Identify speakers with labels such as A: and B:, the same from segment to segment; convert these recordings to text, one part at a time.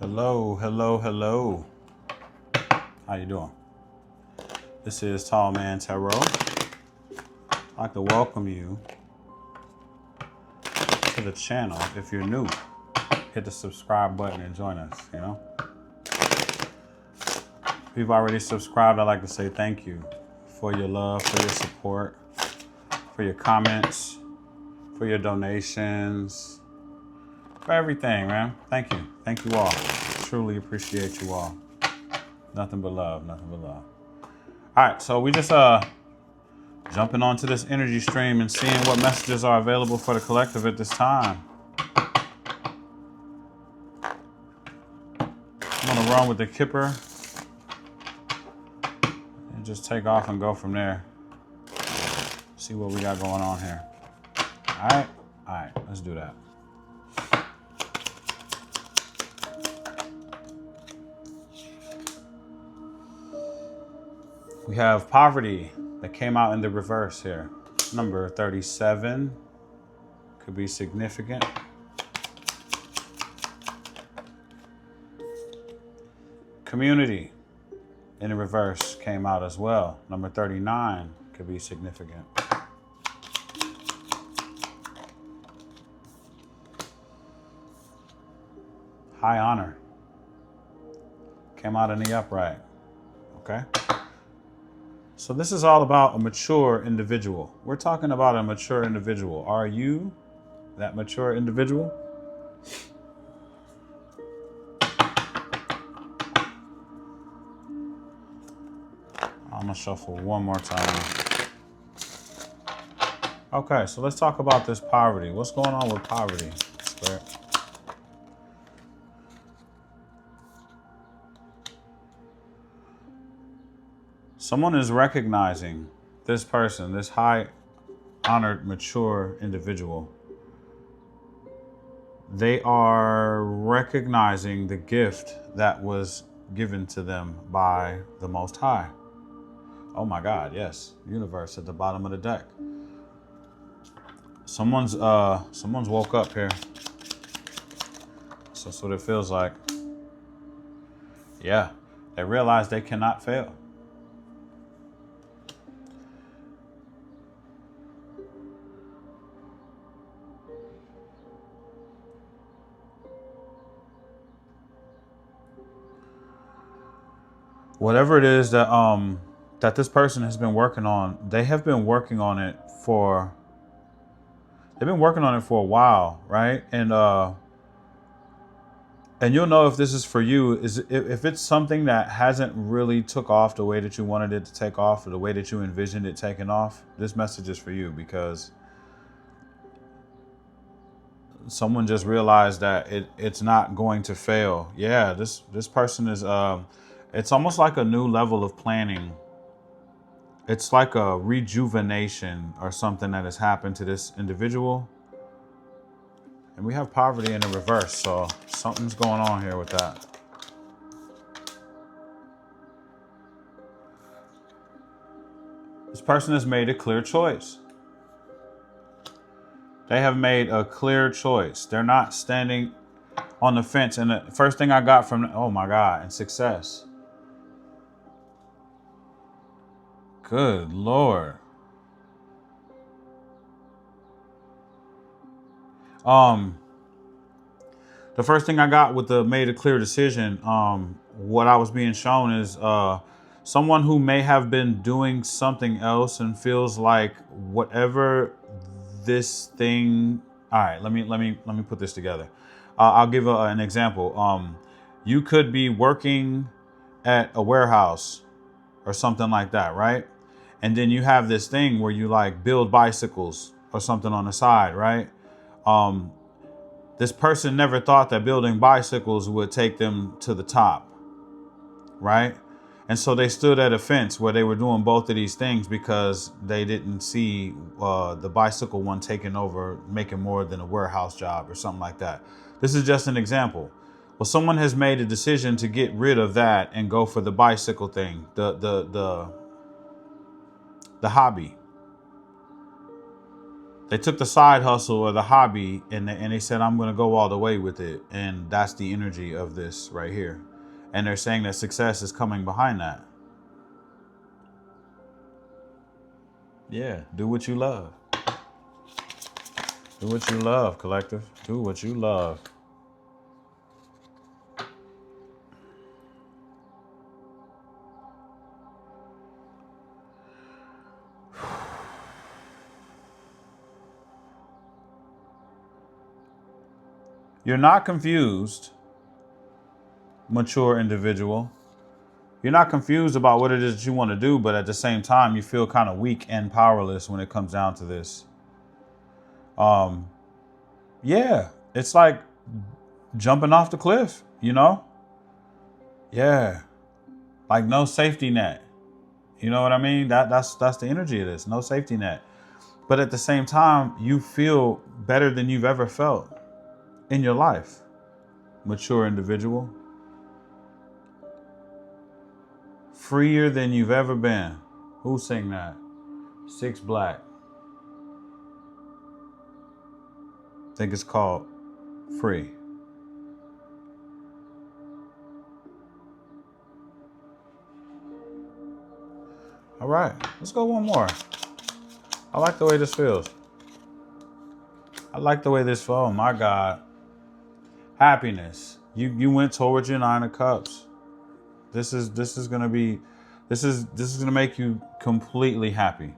A: Hello, hello, hello. How you doing? This is Tall Man Tarot. I'd like to welcome you to the channel. If you're new, hit the subscribe button and join us, If you've already subscribed, I'd like to say thank you for your love, for your support, for your comments, for your donations, for everything, man. Thank you. Thank you all. Truly appreciate you all. Nothing but love, nothing but love. All right, so we just jumping onto this energy stream and seeing what messages are available for the collective at this time. I'm gonna run with the Kipper and just take off and go from there. See what we got going on here. All right, let's do that. We have poverty that came out in the reverse here. Number 37 could be significant. Community in the reverse came out as well. Number 39 could be significant. High honor came out in the upright. Okay. So this is all about a mature individual. We're talking about a mature individual. Are you that mature individual? I'm gonna shuffle one more time. Okay, so let's talk about this poverty. What's going on with poverty, Spirit? Someone is recognizing this person, this high honored, mature individual. They are recognizing the gift that was given to them by the Most High. Oh my God, yes. Universe at the bottom of the deck. Someone's woke up here. So that's what it feels like. Yeah, they realize they cannot fail. Whatever it is that that this person has been working on, they've been working on it for a while, right? And you'll know if this is for you, is if it's something that hasn't really took off the way that you wanted it to take off, or the way that you envisioned it taking off. This message is for you, because someone just realized that it's not going to fail. Yeah, this person is it's almost like a new level of planning. It's like a rejuvenation or something that has happened to this individual. And we have poverty in the reverse, so something's going on here with that. This person has made a clear choice. They have made a clear choice. They're not standing on the fence. And the first thing I got from, oh my God, and success. Good Lord. The first thing I got with the made a clear decision, what I was being shown is someone who may have been doing something else and feels like whatever this thing. All right, let me put this together. I'll give an example. You could be working at a warehouse or something like that, right? And then you have this thing where you like build bicycles or something on the side, right? This person never thought that building bicycles would take them to the top, right? And so they stood at a fence where they were doing both of these things because they didn't see the bicycle one taking over, making more than a warehouse job or something like that. This is just an example. Well, someone has made a decision to get rid of that and go for the bicycle thing, the hobby. They took the side hustle or the hobby and they said, I'm going to go all the way with it. And that's the energy of this right here. And they're saying that success is coming behind that. Yeah, do what you love. Do what you love, collective. Do what you love. You're not confused, mature individual. You're not confused about what it is that you want to do, but at the same time, you feel kind of weak and powerless when it comes down to this. Yeah, it's like jumping off the cliff, you know? Yeah, like no safety net. You know what I mean? That's the energy of this. No safety net. But at the same time, you feel better than you've ever felt in your life, mature individual. Freer than you've ever been. Who sang that? 6 Black. I think it's called Free. All right, let's go one more. I like the way this feels. I like the way this feels. Oh my God. Happiness. You went towards your 9 of Cups. This is gonna make you completely happy.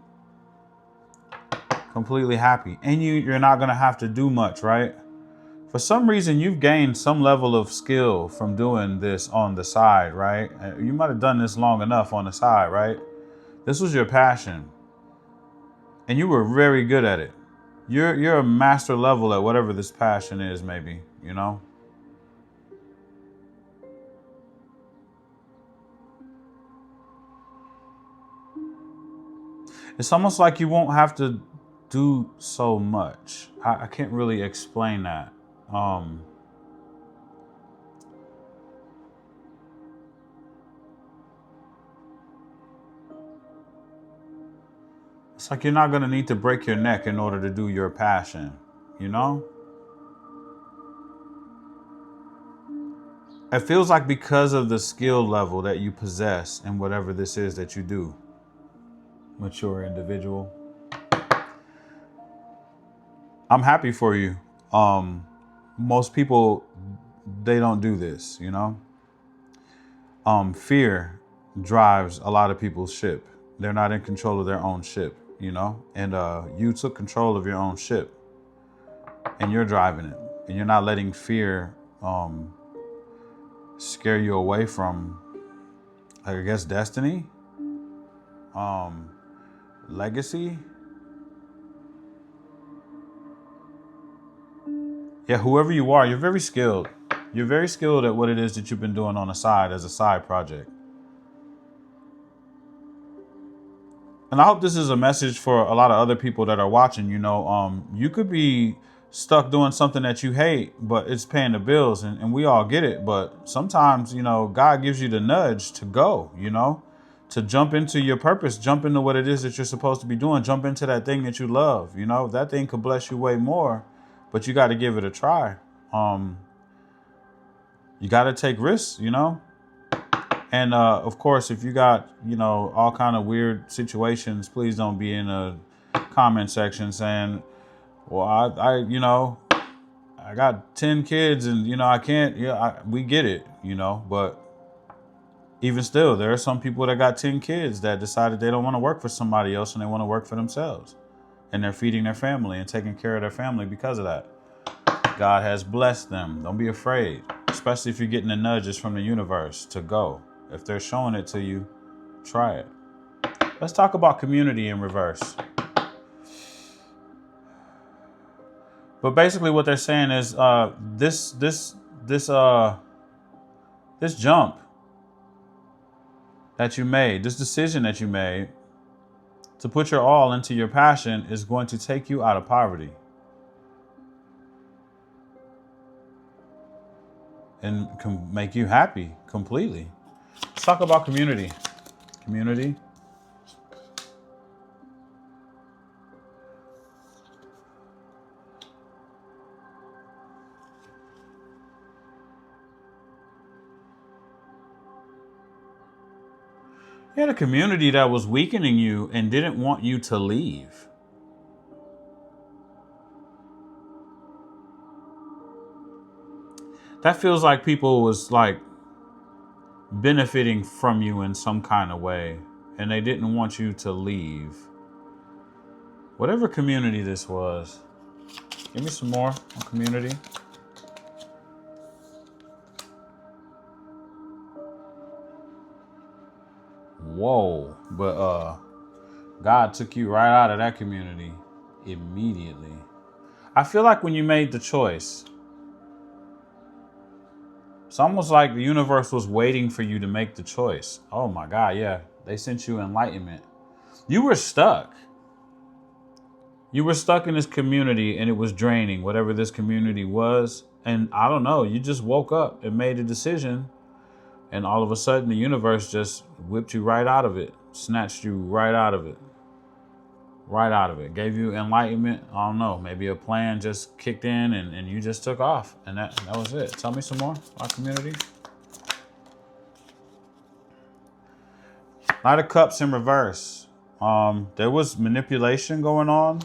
A: Completely happy. And you're not gonna have to do much, right? For some reason, you've gained some level of skill from doing this on the side, right? You might have done this long enough on the side, right? This was your passion. And you were very good at it. You're a master level at whatever this passion is, maybe, you know? It's almost like you won't have to do so much. I can't really explain that. It's like you're not going to need to break your neck in order to do your passion, you know? It feels like because of the skill level that you possess in whatever this is that you do, mature individual. I'm happy for you. Most people, they don't do this, you know? Fear drives a lot of people's ship. They're not in control of their own ship, you know? And you took control of your own ship and you're driving it. And you're not letting fear scare you away from, I guess, destiny, legacy. Yeah, whoever you are, you're very skilled. You're very skilled at what it is that you've been doing on the side as a side project. And I hope this is a message for a lot of other people that are watching. You know, you could be stuck doing something that you hate, but it's paying the bills, and we all get it. But sometimes, you know, God gives you the nudge to go, you know, to jump into your purpose, jump into what it is that you're supposed to be doing, jump into that thing that you love. You know, that thing could bless you way more, but you got to give it a try. You got to take risks, you know. And of course, if you got, you know, all kind of weird situations, please don't be in a comment section saying, well, you know, I got 10 kids and, you know, I can't, we get it, you know, but even still, there are some people that got 10 kids that decided they don't want to work for somebody else and they want to work for themselves. And they're feeding their family and taking care of their family because of that. God has blessed them. Don't be afraid, especially if you're getting the nudges from the universe to go. If they're showing it to you, try it. Let's talk about community in reverse. But basically what they're saying is this jump that you made, this decision that you made to put your all into your passion is going to take you out of poverty. And can make you happy completely. Let's talk about community. Community. You had a community that was weakening you and didn't want you to leave. That feels like people was like benefiting from you in some kind of way, and they didn't want you to leave. Whatever community this was. Give me some more on community. Whoa. But God took you right out of that community immediately. I feel like when you made the choice, it's almost like the universe was waiting for you to make the choice. Oh my God, yeah. They sent you enlightenment. You were stuck. You were stuck in this community and it was draining, whatever this community was. And I don't know, you just woke up and made a decision. And all of a sudden the universe just whipped you right out of it, snatched you right out of it. Right out of it. Gave you enlightenment. I don't know, maybe a plan just kicked in and you just took off. And that was it. Tell me some more about community. Knight of Cups in reverse. There was manipulation going on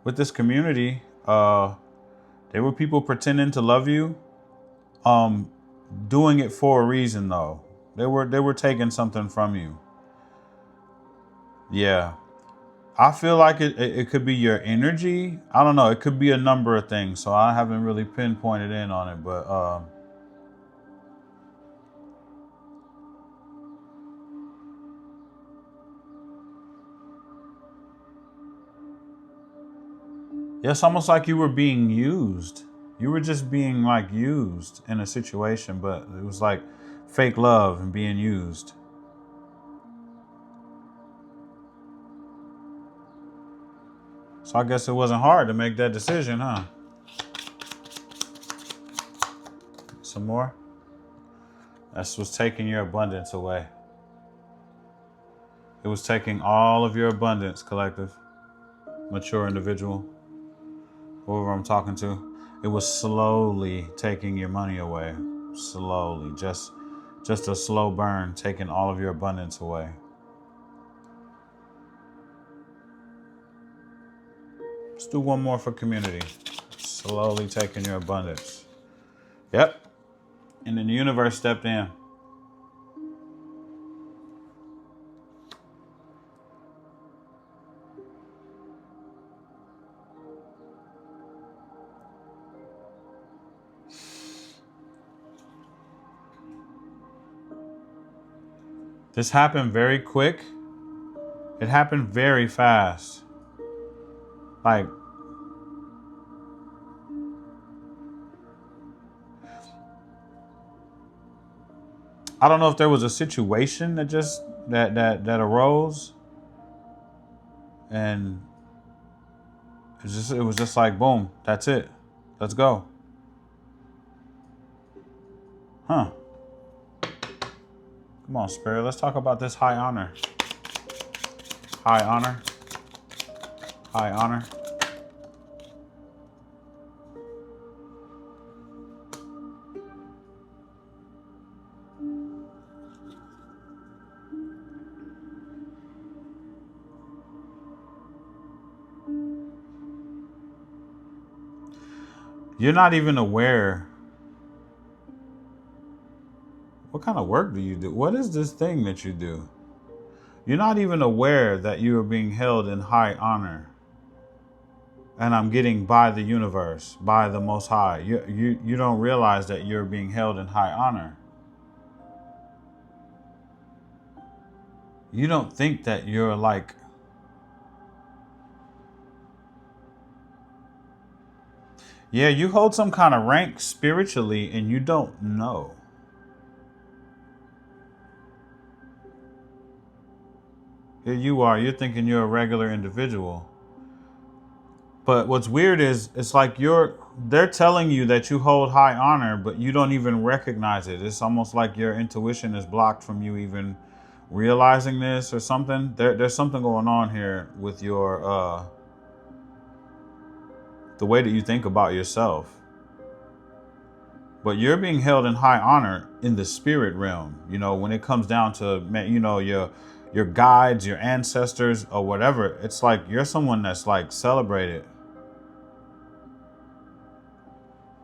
A: with this community. There were people pretending to love you, doing it for a reason though. They were taking something from you. Yeah. I feel like it could be your energy. I don't know. It could be a number of things. So I haven't really pinpointed in on it, but yeah, it's almost like you were being used. You were just being like used in a situation, but it was like fake love and being used. So I guess it wasn't hard to make that decision, huh? Some more? That's what's taking your abundance away. It was taking all of your abundance, collective, mature individual, whoever I'm talking to. It was slowly taking your money away. Slowly. Just a slow burn, taking all of your abundance away. Let's do one more for community. Slowly taking your abundance. Yep. And then the universe stepped in. This happened very quick. It happened very fast. Like, I don't know if there was a situation that just that arose, and it was just like boom, that's it. Let's go. Huh. Come on, Spirit. Let's talk about this high honor. High honor. High honor. You're not even aware. What kind of work do you do? What is this thing that you do? You're not even aware that you are being held in high honor. And I'm getting by the universe, by the Most High. You don't realize that you're being held in high honor. You don't think that you're like, yeah, you hold some kind of rank spiritually and you don't know. Here you are, you're thinking you're a regular individual. But what's weird is it's like they're telling you that you hold high honor, but you don't even recognize it. It's almost like your intuition is blocked from you even realizing this or something. There's something going on here with your the way that you think about yourself. But you're being held in high honor in the spirit realm. You know, when it comes down to, you know, your guides, your ancestors, or whatever. It's like you're someone that's like celebrated.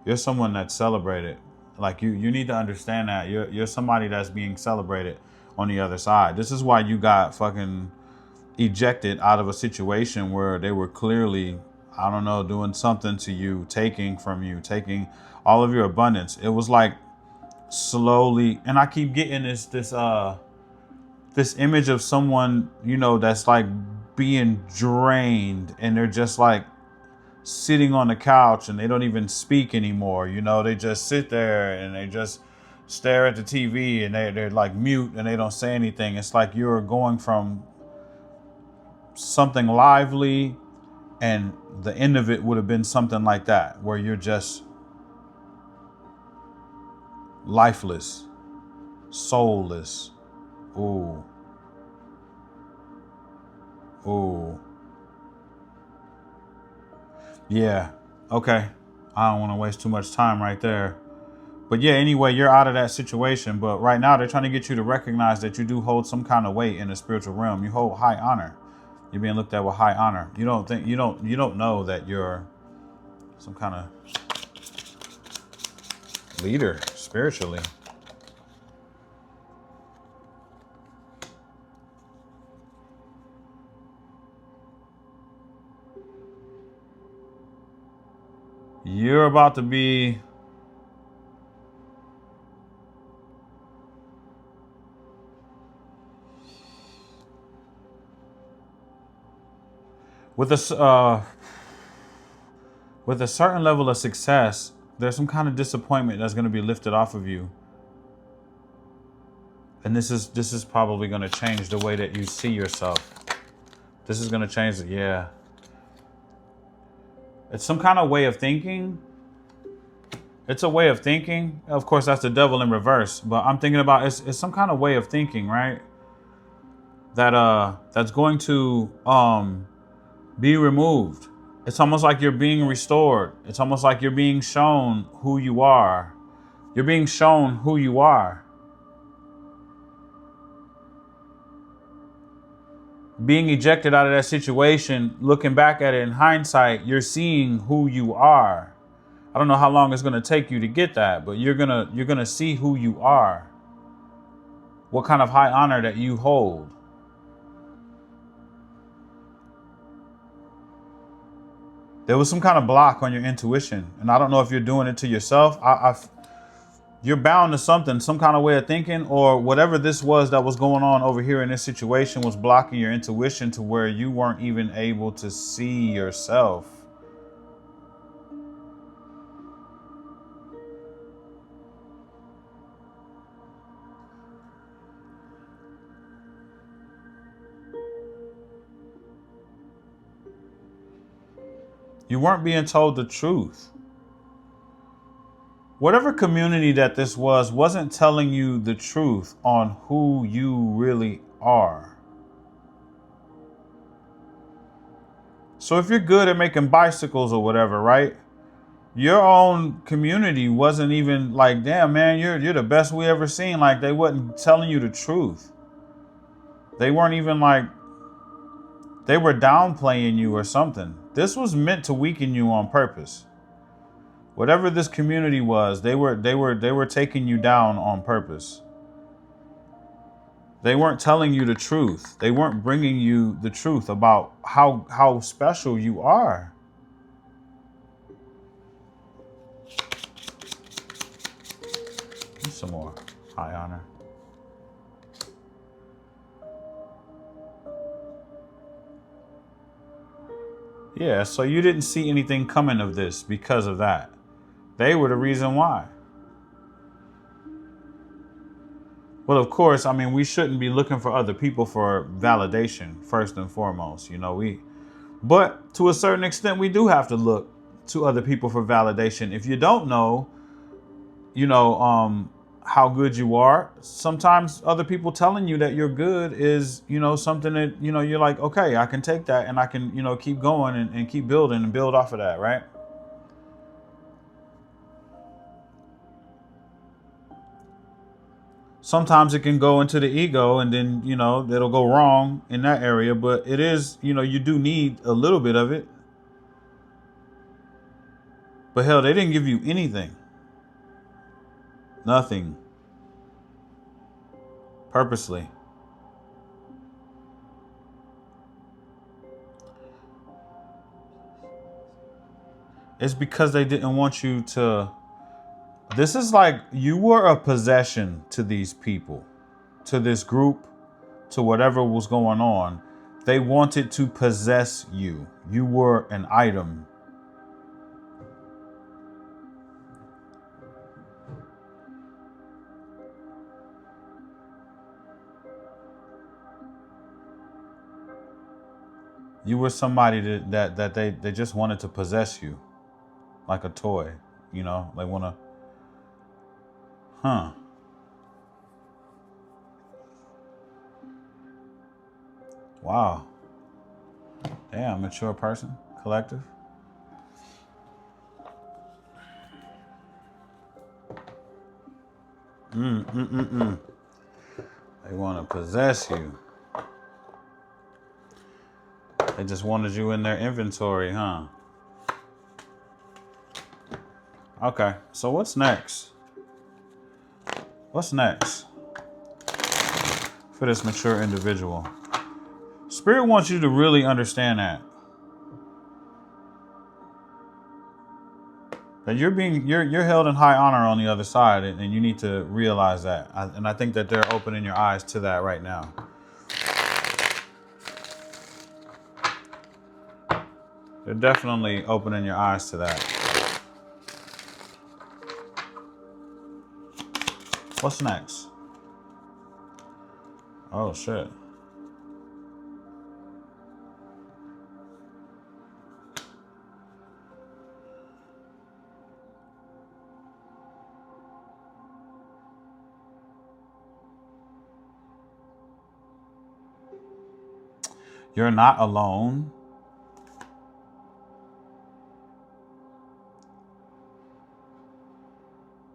A: You're someone that's celebrated. Like you need to understand that you're somebody that's being celebrated on the other side. This is why you got fucking ejected out of a situation where they were clearly, I don't know, doing something to you, taking from you, taking all of your abundance. It was like slowly, and I keep getting this image of someone, you know, that's like being drained, and they're just like sitting on the couch and they don't even speak anymore. You know, they just sit there and they just stare at the TV, and they're like mute and they don't say anything. It's like you're going from something lively, and the end of it would have been something like that, where you're just lifeless, soulless. Ooh. Ooh. Yeah. Okay. I don't want to waste too much time right there. But yeah, anyway, you're out of that situation. But right now they're trying to get you to recognize that you do hold some kind of weight in the spiritual realm. You hold high honor. You're being looked at with high honor. You don't know that you're some kind of leader spiritually. You're about to be with a certain level of success. There's some kind of disappointment that's going to be lifted off of you, and this is probably going to change the way that you see yourself. This is going to change it. Yeah, it's some kind of way of thinking. It's a way of thinking. Of course, that's the devil in reverse. But I'm thinking about it's some kind of way of thinking, right? That's going to be removed. It's almost like you're being restored. It's almost like you're being shown who you are. You're being shown who you are. Being ejected out of that situation, looking back at it in hindsight, you're seeing who you are. I don't know how long it's going to take you to get that, but you're going to see who you are. What kind of high honor that you hold. There was some kind of block on your intuition, and I don't know if you're doing it to yourself. You're bound to something, some kind of way of thinking, or whatever this was that was going on over here in this situation was blocking your intuition to where you weren't even able to see yourself. You weren't being told the truth. Whatever community that this was wasn't telling you the truth on who you really are. So if you're good at making bicycles or whatever, right? Your own community wasn't even like, damn, man, you're the best we ever seen. Like, they wasn't telling you the truth. They weren't even like, they were downplaying you or something. This was meant to weaken you on purpose. Whatever this community was, they were taking you down on purpose. They weren't telling you the truth. They weren't bringing you the truth about how special you are. Some more high honor. Yeah, so you didn't see anything coming of this because of that. They were the reason why. Well, of course, I mean, we shouldn't be looking for other people for validation, first and foremost. You know, but to a certain extent, we do have to look to other people for validation. If you don't know, how good you are, sometimes other people telling you that you're good is, something that, you're like, okay, I can take that and I can, keep going and keep building and build off of that, right? sometimes it can go into the ego, and then, it'll go wrong in that area. But it is, you do need a little bit of it. But hell, they didn't give you anything. Nothing. Purposely. It's because they didn't want you to. This is like you were a possession to these people, to this group, to whatever was going on. They wanted to possess you. You were an item. You were somebody that they just wanted to possess you, like a toy. They want to. Huh. Wow. Damn, mature person, collective. They want to possess you. They just wanted you in their inventory, huh? Okay, so what's next? What's next for this mature individual? Spirit wants you to really understand that you're held in high honor on the other side, and you need to realize that. And I think that they're opening your eyes to that right now. They're definitely opening your eyes to that. What's next? Oh, shit. You're not alone.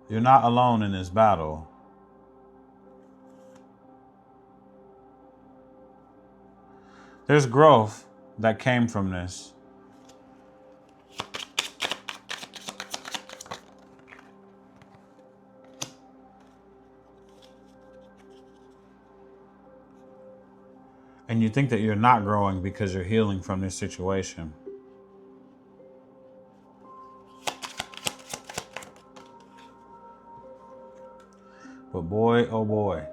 A: You're not alone in this battle. There's growth that came from this. And you think that you're not growing because you're healing from this situation. But boy, oh boy.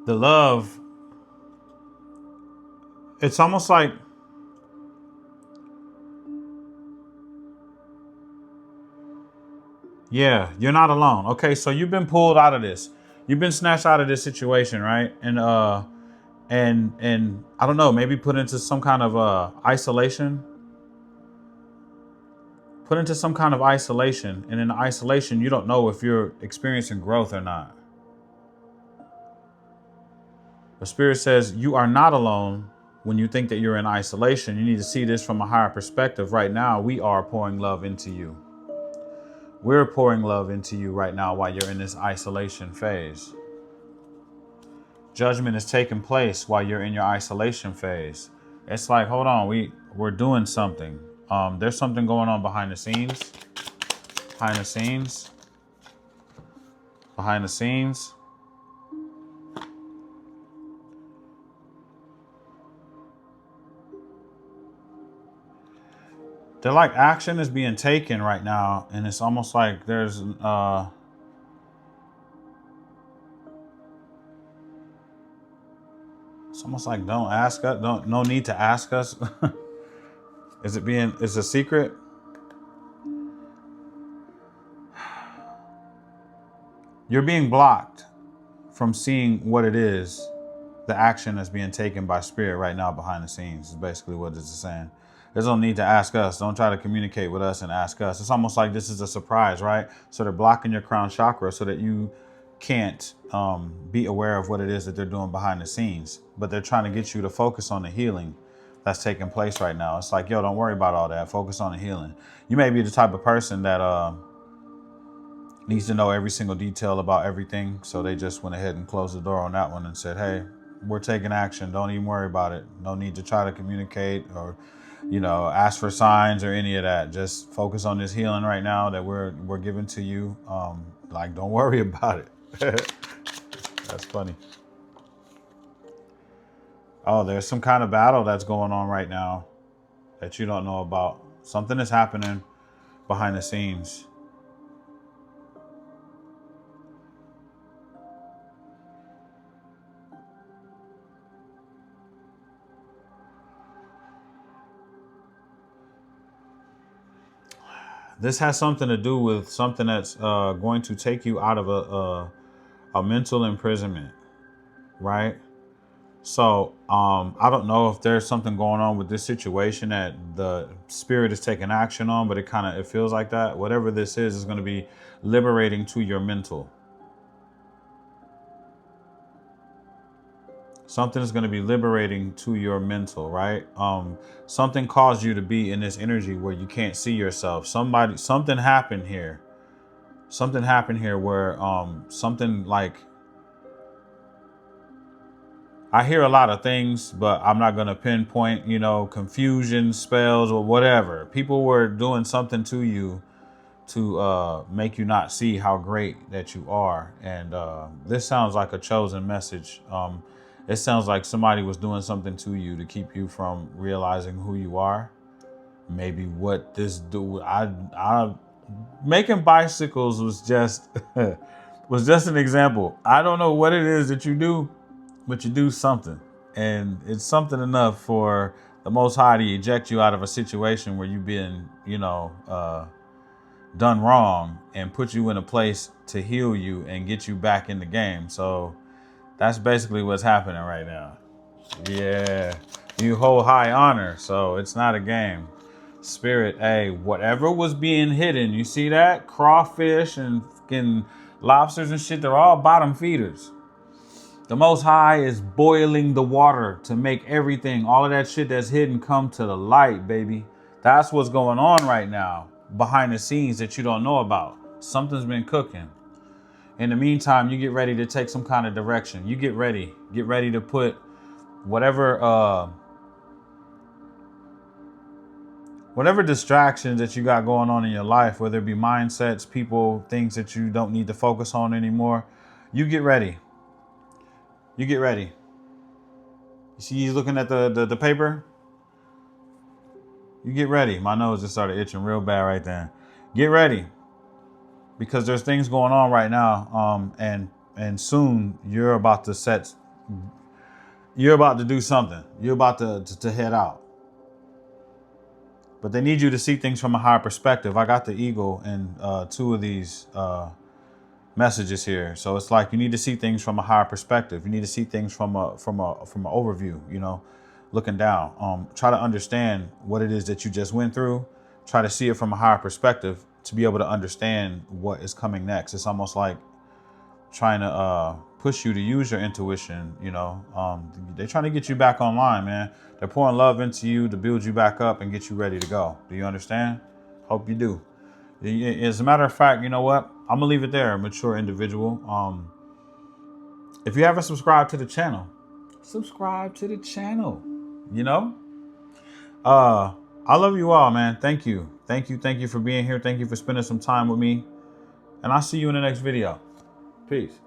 A: The love, it's almost like yeah, you're not alone. Okay, so you've been pulled out of this. You've been snatched out of this situation, right? And I don't know, maybe put into some kind of isolation. Put into some kind of isolation, and in isolation, you don't know if you're experiencing growth or not. The Spirit says you are not alone when you think that you're in isolation. You need to see this from a higher perspective. Right now, we are pouring love into you. We're pouring love into you right now while you're in this isolation phase. Judgment is taking place while you're in your isolation phase. It's like, hold on, we're doing something. There's something going on behind the scenes. Behind the scenes. Behind the scenes. They're like action is being taken right now, and it's almost like there's it's almost like don't ask us, no need to ask us. Is a secret? You're being blocked from seeing what it is, the action that's being taken by Spirit right now behind the scenes is basically what this is saying. There's no need to ask us. Don't try to communicate with us and ask us. It's almost like this is a surprise, right? So they're blocking your crown chakra so that you can't be aware of what it is that they're doing behind the scenes. But they're trying to get you to focus on the healing. that's taking place right now. It's like, yo, don't worry about all that. Focus on the healing. You may be the type of person that needs to know every single detail about everything. So they just went ahead and closed the door on that one and said, hey, we're taking action. Don't even worry about it. No need to try to communicate or, ask for signs or any of that. Just focus on this healing right now that we're giving to you. Like, don't worry about it. That's funny. Oh, there's some kind of battle that's going on right now that you don't know about. Something is happening behind the scenes. This has something to do with something that's going to take you out of a mental imprisonment, right? So I don't know if there's something going on with this situation that the spirit is taking action on, but it feels like that. Whatever this is going to be liberating to your mental. Something is going to be liberating to your mental, right? Something caused you to be in this energy where you can't see yourself. Something happened here. Something happened here where something like, I hear a lot of things, but I'm not going to pinpoint, confusion, spells, or whatever. People were doing something to you to make you not see how great that you are. And this sounds like a chosen message. It sounds like somebody was doing something to you to keep you from realizing who you are. Maybe what this do, I making bicycles was just was just an example. I don't know what it is that you do, but you do something, and it's something enough for the Most High to eject you out of a situation where you've been, done wrong, and put you in a place to heal you and get you back in the game. So that's basically what's happening right now. Yeah, you hold high honor, so it's not a game. Spirit, hey, whatever was being hidden, you see that? Crawfish and fucking lobsters and shit, they're all bottom feeders. The Most High is boiling the water to make everything, all of that shit that's hidden, come to the light, baby. That's what's going on right now behind the scenes that you don't know about. Something's been cooking. In the meantime, you get ready to take some kind of direction. You get ready to put whatever distractions that you got going on in your life, whether it be mindsets, people, things that you don't need to focus on anymore. You get ready. You get ready. You see, he's looking at the paper. You get ready. My nose just started itching real bad right then. Get ready, because there's things going on right now. And soon you're about to do something. You're about to head out. But they need you to see things from a higher perspective. I got the eagle in two of these messages here. So it's like you need to see things from a higher perspective. You need to see things from an overview, looking down. Try to understand what it is that you just went through. Try to see it from a higher perspective to be able to understand what is coming next. It's almost like trying to push you to use your intuition. They're trying to get you back online, man. They're pouring love into you to build you back up and get you ready to go. Do you understand? Hope you do. As a matter of fact, you know what? I'm gonna leave it there, mature individual. If you haven't subscribed to the channel, subscribe to the channel. I love you all, man. Thank you for being here. Thank you for spending some time with me, and I'll see you in the next video. Peace.